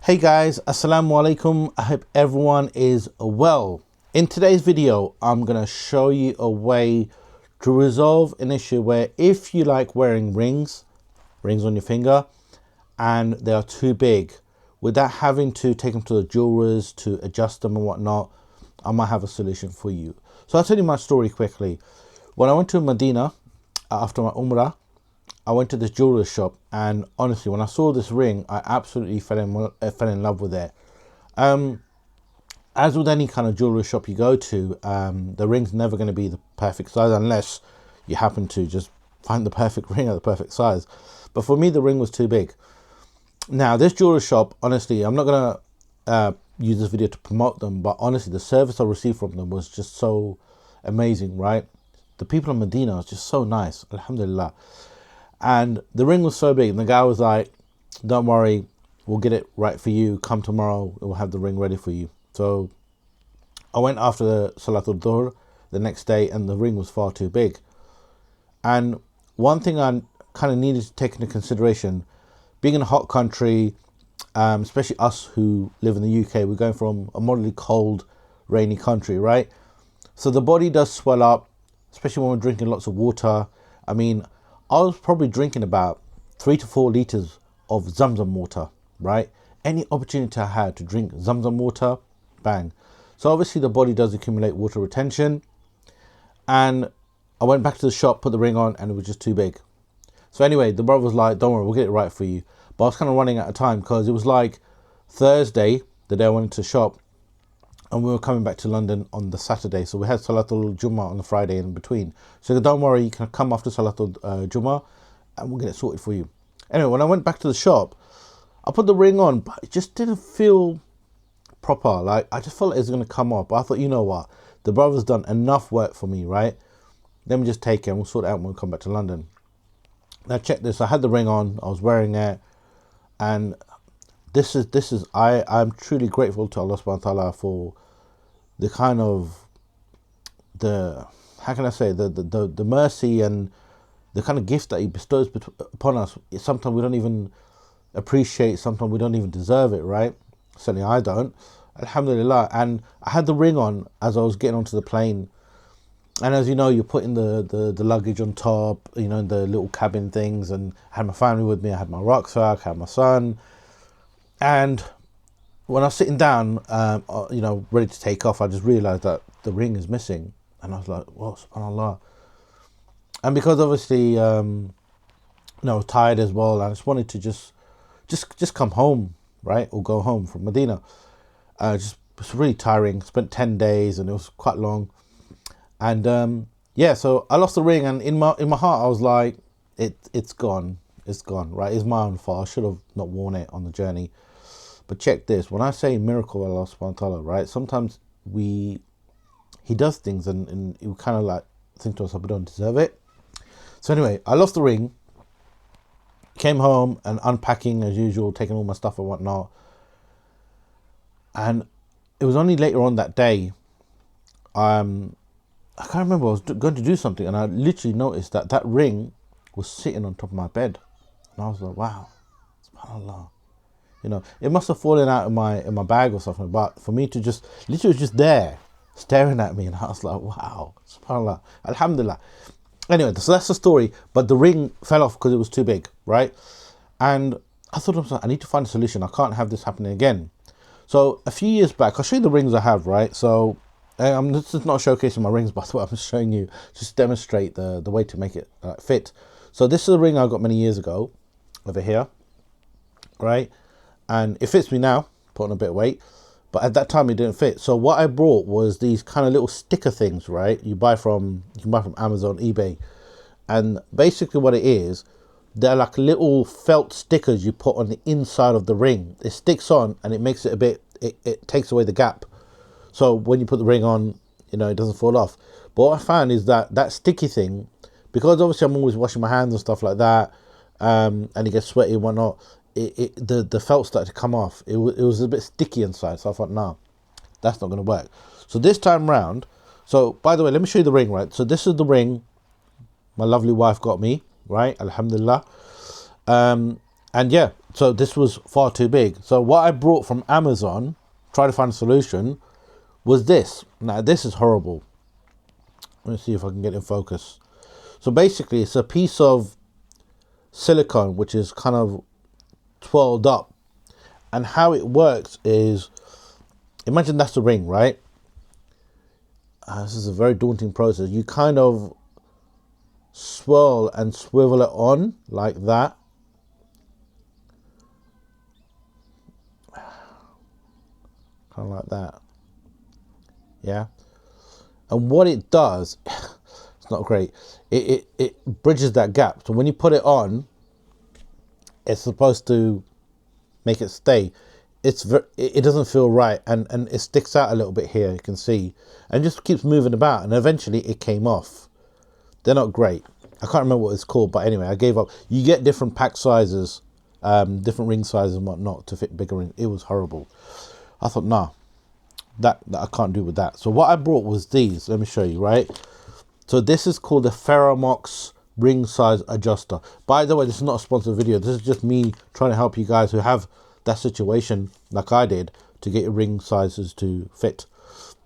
Hey guys, assalamu alaikum. I hope everyone is well. In today's video, I'm gonna show you a way to resolve an issue where if you like wearing rings on your finger, and they are too big, without having to take them to the jewelers to adjust them and whatnot, I might have a solution for you. So I'll tell you my story quickly. When I went to Medina after my Umrah, I went to this jeweler's shop, and honestly, when I saw this ring, I absolutely fell in love with it. As with any kind of jewelry shop you go to, the ring's never going to be the perfect size unless you happen to just find the perfect ring at the perfect size. But for me, the ring was too big. Now, this jewelry shop, honestly, I'm not going to use this video to promote them, but honestly, the service I received from them was just so amazing, right? The people in Medina are just so nice, alhamdulillah. And the ring was so big, and the guy was like, don't worry, we'll get it right for you. Come tomorrow, we'll have the ring ready for you. So I went after the Salatul Dhuhr the next day, and the ring was far too big. And one thing I kind of needed to take into consideration, being in a hot country, especially us who live in the UK, we're going from a moderately cold, rainy country, right? So the body does swell up, especially when we're drinking lots of water. I mean, I was probably drinking about 3 to 4 liters of Zamzam water, right? Any opportunity I had to drink Zamzam water, bang. So obviously the body does accumulate water retention. And I went back to the shop, put the ring on, and it was just too big. So anyway, the brother was like, don't worry, we'll get it right for you. But I was kind of running out of time because it was like Thursday, the day I went to the shop, and we were coming back to London on the Saturday. So we had Salatul Jummah on the Friday in between. So don't worry, you can come after Salatul Jummah and we'll get it sorted for you. Anyway, when I went back to the shop, I put the ring on, but it just didn't feel proper. Like, I just felt like it was going to come off. But I thought, you know what? The brother's done enough work for me, right? Let me just take it and we'll sort it out when we come back to London. Now check this. I had the ring on. I was wearing it. And I'm truly grateful to Allah subhanahu wa ta'ala for the kind of how can I say, the mercy and the kind of gift that he bestows upon us. Sometimes we don't even appreciate, sometimes we don't even deserve it, right? Certainly I don't. Alhamdulillah. And I had the ring on as I was getting onto the plane. And as you know, you're putting the luggage on top, you know, the little cabin things. And I had my family with me. I had my rucksack, I had my son. And when I was sitting down, you know, ready to take off, I just realised that the ring is missing. And I was like, well, subhanAllah. And because obviously, you know, tired as well, I just wanted to just come home, right? Or go home from Medina. It was really tiring. Spent 10 days and it was quite long. And yeah, so I lost the ring, and in my heart, I was like, it's gone. It's gone, right? It's my own fault. I should have not worn it on the journey. But check this. When I say miracle of Allah subhanahu wa ta'ala, right? Sometimes he does things and you kind of like think to yourself, we don't deserve it. So anyway, I lost the ring, came home and unpacking as usual, taking all my stuff and whatnot. And it was only later on that day, I can't remember, I was going to do something and I literally noticed that ring was sitting on top of my bed. And I was like, wow, subhanAllah. You know, it must have fallen out in my bag or something, but for me to just, literally just there, staring at me, and I was like, wow, subhanAllah, alhamdulillah. Anyway, so that's the story, but the ring fell off because it was too big, right? And I thought to myself, I need to find a solution. I can't have this happening again. So a few years back, I'll show you the rings I have, right? So this is not showcasing my rings, by the way, I'm just showing you, just demonstrate the way to make it fit. So this is a ring I got many years ago, over here, right? And it fits me now, put on a bit of weight, but at that time it didn't fit. So what I brought was these kind of little sticker things, right? You can buy from Amazon, eBay. And basically what it is, they're like little felt stickers you put on the inside of the ring. It sticks on and it makes it a bit, it takes away the gap. So when you put the ring on, you know, it doesn't fall off. But what I found is that sticky thing, because obviously I'm always washing my hands and stuff like that, and it gets sweaty and whatnot, the felt started to come off. It was a bit sticky inside, so I thought, nah, that's not going to work. So this time round, so by the way, let me show you the ring, right? So this is the ring my lovely wife got me, right? Alhamdulillah. And yeah, So this was far too big. So what I brought from Amazon, try to find a solution, was this. Now this is horrible. Let me see if I can get in focus. So basically it's a piece of silicone which is kind of twirled up, and how it works is, imagine that's the ring, right? This is a very daunting process. You kind of swirl and swivel it on like that. Kind of like that. Yeah. And what it does, it's not great. It bridges that gap. So when you put it on, it's supposed to make it stay. It doesn't feel right, and it sticks out a little bit here, you can see, and just keeps moving about, and eventually it came off. They're not great. I can't remember what it's called, but anyway, I gave up. You get different pack sizes, different ring sizes and whatnot to fit bigger rings. It was horrible. I thought, nah, that I can't do with that. So what I brought was these. Let me show you, right? So this is called the Ferromox ring size adjuster. By the way, this is not a sponsored video. This is just me trying to help you guys who have that situation like I did to get your ring sizes to fit.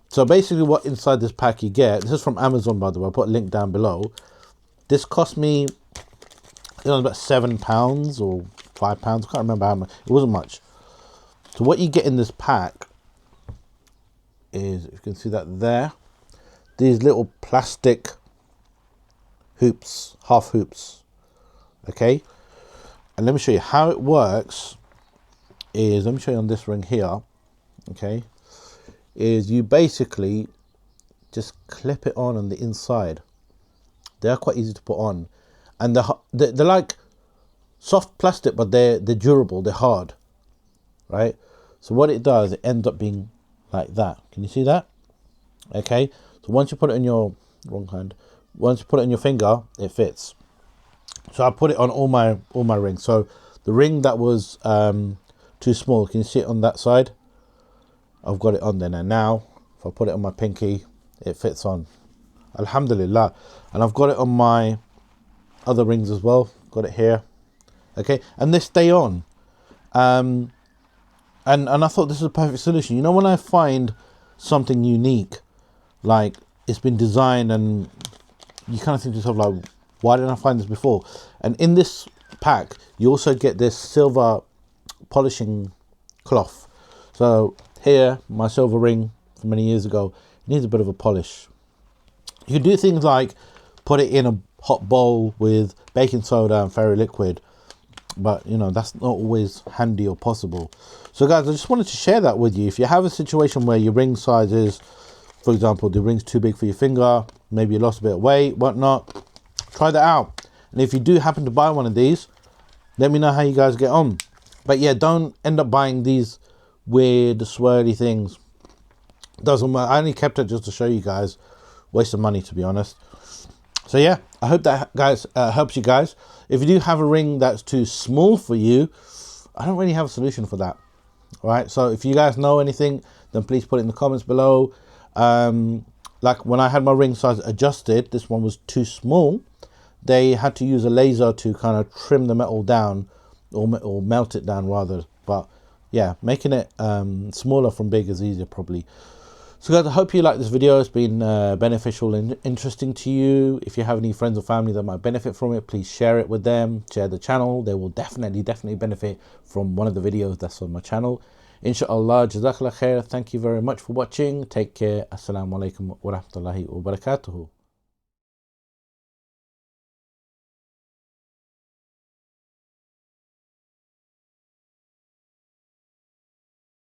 So basically what inside this pack you get, this is from Amazon, by the way, I'll put a link down below. This cost me, about £7 or £5, I can't remember how much. It wasn't much. So what you get in this pack is, if you can see that there, these little plastic hoops, half hoops, okay? And let me show you how it works. Let me show you on this ring here, okay, is you basically just clip it on the inside. They're quite easy to put on, and they're like soft plastic, but they're durable, they're hard, right? So what it does, it ends up being like that. Can you see that? Okay, so once you put it in your once you put it in your finger, it fits. So I put it on all my rings. So the ring that was too small, can you see it on that side? I've got it on there now. If I put it on my pinky, it fits on, alhamdulillah. And I've got it on my other rings as well, got it here, okay, and they stay on. And I thought this is a perfect solution. You know, when I find something unique, like it's been designed, and you kind of think to yourself, like, why didn't I find this before? And in this pack you also get this silver polishing cloth. So here, my silver ring from many years ago needs a bit of a polish. You can do things like put it in a hot bowl with baking soda and fairy liquid, but you know, that's not always handy or possible. So guys, I just wanted to share that with you. If you have a situation where your ring size is, for example, the ring's too big for your finger, maybe you lost a bit of weight, whatnot, try that out. And if you do happen to buy one of these, let me know how you guys get on. But yeah, don't end up buying these weird swirly things. Doesn't matter. I only kept it just to show you guys. Waste of money, to be honest. So yeah, I hope that guys helps you guys. If you do have a ring that's too small for you, I don't really have a solution for that. All right, so if you guys know anything, then please put it in the comments below. Like when I had my ring size adjusted, this one was too small. They had to use a laser to kind of trim the metal down, or melt it down rather. But yeah, making it smaller from big is easier probably. So guys, I hope you like this video. It's been beneficial and interesting to you. If you have any friends or family that might benefit from it, please share it with them. Share the channel. They will definitely benefit from one of the videos that's on my channel. Inshallah, jazakallah khair. Thank you very much for watching. Take care. Assalamu alaikum wa rahmatullahi wa barakatuhu.